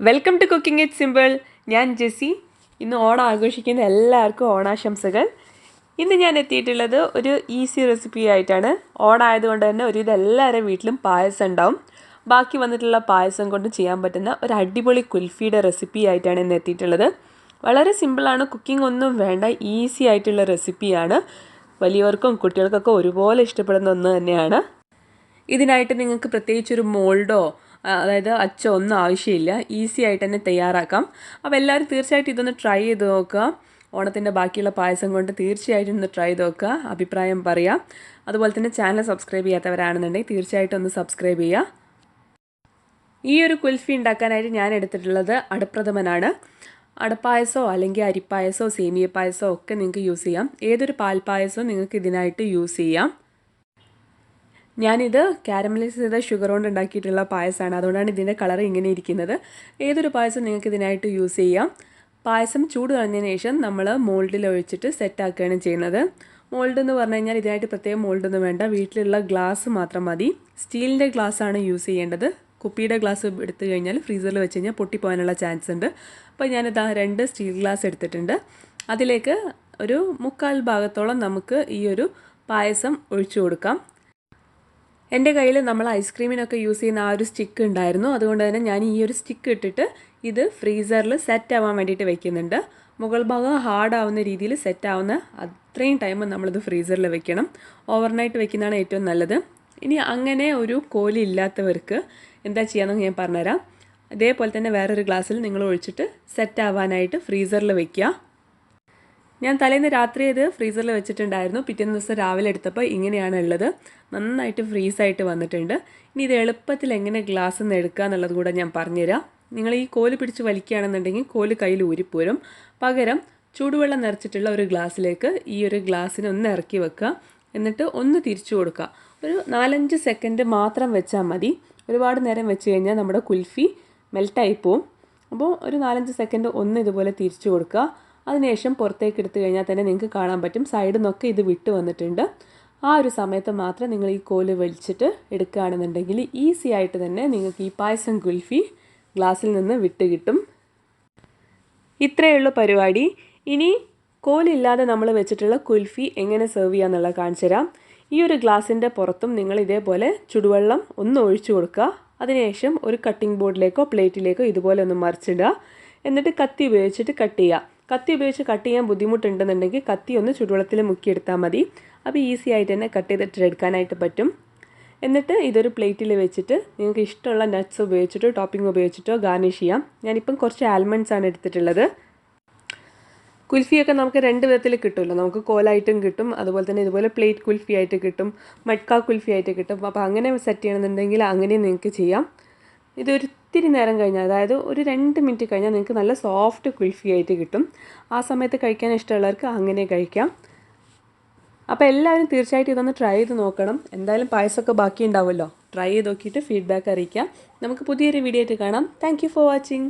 Welcome to cooking it simple. ഞാൻ Jessy. ഇന്ന് ഓണം ആഘോഷിക്കുന്ന എല്ലാവർക്കും ഓണാശംസകൾ. ഇന്ന് ഞാൻ എത്തിയിട്ടുള്ളത് ഒരു ഈസി റെസിപ്പി ആയിട്ടാണ്. ഓണം ആയതുകൊണ്ട് തന്നെ എല്ലാവരുടെ വീട്ടിലും പായസം ഉണ്ടാവും. ബാക്കി വന്നിട്ടുള്ള പായസം കൊണ്ട് ചെയ്യാൻ പറ്റുന്ന ഒരു അടിപൊളി കുൽഫിയുടെ റെസിപ്പി ആയിട്ടാണ് ഇന്ന് എത്തിയിട്ടുള്ളത്. വളരെ സിമ്പിളാണ്, കുക്കിംഗ് ഒന്നും വേണ്ട, ഈസി ആയിട്ടുള്ള റെസിപ്പിയാണ്. വലിയവർക്കും കുട്ടികൾക്കൊക്കെ ഒരുപോലെ ഇഷ്ടപ്പെടുന്ന ഒന്ന് തന്നെയാണ്. ഇതിനായിട്ട് നിങ്ങൾക്ക് പ്രത്യേകിച്ചൊരു മോൾഡോ അതായത് അച്ചോ ഒന്നും ആവശ്യമില്ല, ഈസി ആയിട്ട് തന്നെ തയ്യാറാക്കാം. അപ്പോൾ എല്ലാവരും തീർച്ചയായിട്ടും ഇതൊന്ന് ട്രൈ ചെയ്ത് നോക്കുക. ഓണത്തിൻ്റെ ബാക്കിയുള്ള പായസം കൊണ്ട് തീർച്ചയായിട്ടും ഒന്ന് ട്രൈ ചെയ്ത് നോക്കുക, അഭിപ്രായം പറയാം. അതുപോലെ തന്നെ ചാനൽ സബ്സ്ക്രൈബ് ചെയ്യാത്തവരാണെന്നുണ്ടെങ്കിൽ തീർച്ചയായിട്ടും ഒന്ന് സബ്സ്ക്രൈബ് ചെയ്യുക. ഈ ഒരു കുൽഫി ഉണ്ടാക്കാനായിട്ട് ഞാൻ എടുത്തിട്ടുള്ളത് അടപ്രഥമനാണ്. അടപ്പായസമോ അല്ലെങ്കിൽ അരിപ്പായസമോ സേമിയ പായസമോ ഒക്കെ നിങ്ങൾക്ക് യൂസ് ചെയ്യാം. ഏതൊരു പാൽപ്പായസവും നിങ്ങൾക്ക് ഇതിനായിട്ട് യൂസ് ചെയ്യാം. ഞാനിത് കാരമലൈസ് ചെയ്ത ഷുഗർ കൊണ്ട് ഉണ്ടാക്കിയിട്ടുള്ള പായസമാണ്, അതുകൊണ്ടാണ് ഇതിൻ്റെ കളർ ഇങ്ങനെ ഇരിക്കുന്നത്. ഏതൊരു പായസം നിങ്ങൾക്ക് ഇതിനായിട്ട് യൂസ് ചെയ്യാം. പായസം ചൂട് കളഞ്ഞതിന് ശേഷം നമ്മൾ മോൾഡിൽ ഒഴിച്ചിട്ട് സെറ്റാക്കുകയാണ് ചെയ്യുന്നത്. മോൾഡ് എന്ന് പറഞ്ഞു കഴിഞ്ഞാൽ ഇതിനായിട്ട് പ്രത്യേകം മോൾഡൊന്നും വേണ്ട, വീട്ടിലുള്ള ഗ്ലാസ് മാത്രം മതി. സ്റ്റീലിൻ്റെ ഗ്ലാസ്സാണ് യൂസ് ചെയ്യേണ്ടത്. കുപ്പിയുടെ ഗ്ലാസ് എടുത്തു കഴിഞ്ഞാൽ ഫ്രീസറിൽ വെച്ച് കഴിഞ്ഞാൽ പൊട്ടിപ്പോകാനുള്ള ചാൻസ് ഉണ്ട്. അപ്പോൾ ഞാനിതാ 2 സ്റ്റീൽ ഗ്ലാസ് എടുത്തിട്ടുണ്ട്. അതിലേക്ക് ഒരു 1/4 ഭാഗത്തോളം നമുക്ക് ഈ ഒരു പായസം ഒഴിച്ചു കൊടുക്കാം. എൻ്റെ കയ്യിൽ നമ്മൾ ഐസ്ക്രീമിനൊക്കെ യൂസ് ചെയ്യുന്ന ആ ഒരു സ്റ്റിക്ക് ഉണ്ടായിരുന്നു, അതുകൊണ്ട് തന്നെ ഞാൻ ഈ ഒരു സ്റ്റിക്ക് ഇട്ടിട്ട് ഇത് ഫ്രീസറിൽ സെറ്റ് ആവാൻ വേണ്ടിയിട്ട് വെക്കുന്നുണ്ട്. മുകൾ ഭാഗം ഹാർഡാവുന്ന രീതിയിൽ സെറ്റ് ആവുന്ന അത്രയും ടൈം നമ്മളിത് ഫ്രീസറിൽ വെക്കണം. ഓവർനൈറ്റ് വെക്കുന്നതാണ് ഏറ്റവും നല്ലത്. ഇനി അങ്ങനെ ഒരു കോലി ഇല്ലാത്തവർക്ക് എന്താ ചെയ്യാമെന്ന് ഞാൻ പറഞ്ഞുതരാം. ഇതേപോലെ തന്നെ വേറൊരു ഗ്ലാസ്സിൽ നിങ്ങൾ ഒഴിച്ചിട്ട് സെറ്റ് ആവാനായിട്ട് ഫ്രീസറിൽ വെക്കുക. ഞാൻ തലേന്ന് രാത്രി ഇത് ഫ്രീസറിൽ വെച്ചിട്ടുണ്ടായിരുന്നു. പിറ്റേന്ന് ദിവസം രാവിലെ എടുത്തപ്പോൾ ഇങ്ങനെയാണ് ഉള്ളത്. നന്നായിട്ട് ഫ്രീസായിട്ട് വന്നിട്ടുണ്ട്. ഇനി ഇത് എളുപ്പത്തിൽ എങ്ങനെ ഗ്ലാസ്സിൽ നിന്ന് എടുക്കുക എന്നുള്ളത് കൂടെ ഞാൻ പറഞ്ഞുതരാം. നിങ്ങൾ ഈ കോല് പിടിച്ച് വലിക്കുകയാണെന്നുണ്ടെങ്കിൽ കോല് കയ്യിൽ ഊരിപ്പോരും. പകരം ചൂടുവെള്ളം നിറച്ചിട്ടുള്ള ഒരു ഗ്ലാസ്സിലേക്ക് ഈ ഒരു ഗ്ലാസ്സിനെ ഒന്ന് ഇറക്കി വെക്കുക. എന്നിട്ട് ഒന്ന് തിരിച്ചു കൊടുക്കുക. ഒരു 4-5 സെക്കൻഡ് മാത്രം വെച്ചാൽ മതി. ഒരുപാട് നേരം വെച്ച് കഴിഞ്ഞാൽ നമ്മുടെ കുൽഫി മെൽട്ടായി പോവും. അപ്പോൾ ഒരു 4-5 സെക്കൻഡ് ഒന്ന് ഇതുപോലെ തിരിച്ചു കൊടുക്കുക. അതിനുശേഷം പുറത്തേക്ക് എടുത്തു കഴിഞ്ഞാൽ തന്നെ നിങ്ങൾക്ക് കാണാൻ പറ്റും സൈഡിൽ നിന്നൊക്കെ ഇത് വിട്ട് വന്നിട്ടുണ്ട്. ആ ഒരു സമയത്ത് മാത്രം നിങ്ങൾ ഈ കോല് വലിച്ചിട്ട് എടുക്കുകയാണെന്നുണ്ടെങ്കിൽ ഈസി ആയിട്ട് തന്നെ നിങ്ങൾക്ക് ഈ പായസം കുൽഫി ഗ്ലാസ്സിൽ നിന്ന് വിട്ട് കിട്ടും. ഇത്രയേ ഉള്ളൂ പരിപാടി. ഇനി കോലില്ലാതെ നമ്മൾ വെച്ചിട്ടുള്ള കുൽഫി എങ്ങനെ സെർവ് ചെയ്യാമെന്നുള്ളത് കാണിച്ചു തരാം. ഈ ഒരു ഗ്ലാസിൻ്റെ പുറത്തും നിങ്ങൾ ഇതേപോലെ ചുടുവെള്ളം ഒന്ന് ഒഴിച്ചു കൊടുക്കുക. അതിനുശേഷം ഒരു കട്ടിംഗ് ബോർഡിലേക്കോ പ്ലേറ്റിലേക്കോ ഇതുപോലെ ഒന്ന് മറിച്ചിടുക. എന്നിട്ട് കത്തി ഉപയോഗിച്ചിട്ട് കട്ട് ചെയ്യുക. കത്തി ഉപയോഗിച്ച് കട്ട് ചെയ്യാൻ ബുദ്ധിമുട്ടുണ്ടെന്നുണ്ടെങ്കിൽ കത്തി ഒന്ന് ചുടുവെള്ളത്തിൽ മുക്കിയെടുത്താൽ മതി. അപ്പോൾ ഈസി ആയിട്ട് തന്നെ കട്ട് ചെയ്തിട്ട് എടുക്കാനായിട്ട് പറ്റും. എന്നിട്ട് ഇതൊരു പ്ലേറ്റിൽ വെച്ചിട്ട് നിങ്ങൾക്ക് ഇഷ്ടമുള്ള നട്ട്സ് ഉപയോഗിച്ചിട്ടോ ടോപ്പിംഗ് ഉപയോഗിച്ചിട്ടോ ഗാർണിഷ് ചെയ്യാം. ഞാനിപ്പം കുറച്ച് ആൽമണ്ട്സ് ആണ് എടുത്തിട്ടുള്ളത്. കുൽഫിയൊക്കെ നമുക്ക് 2 വിധത്തിൽ കിട്ടുമല്ലോ. നമുക്ക് കോലായിട്ടും കിട്ടും, അതുപോലെ തന്നെ ഇതുപോലെ പ്ലേറ്റ് കുൽഫി ആയിട്ട് കിട്ടും, മട്ക കുൽഫി ആയിട്ട് കിട്ടും. അപ്പോൾ അങ്ങനെ സെറ്റ് ചെയ്യണമെന്നുണ്ടെങ്കിൽ അങ്ങനെയും നിങ്ങൾക്ക് ചെയ്യാം. ഇതൊരിത്തിരി നേരം കഴിഞ്ഞാൽ, അതായത് ഒരു 2 മിനിറ്റ് കഴിഞ്ഞാൽ നിങ്ങൾക്ക് നല്ല സോഫ്റ്റ് കുൽഫി ആയിട്ട് കിട്ടും. ആ സമയത്ത് കഴിക്കാൻ ഇഷ്ടമുള്ളവർക്ക് അങ്ങനെ കഴിക്കാം. അപ്പോൾ എല്ലാവരും തീർച്ചയായിട്ടും ഇതൊന്ന് ട്രൈ ചെയ്ത് നോക്കണം. എന്തായാലും പായസമൊക്കെ ബാക്കി ഉണ്ടാവുമല്ലോ. ട്രൈ ചെയ്ത് നോക്കിയിട്ട് ഫീഡ്ബാക്ക് അറിയിക്കാം. നമുക്ക് പുതിയൊരു വീഡിയോ ആയിട്ട് കാണാം. Thank you for watching.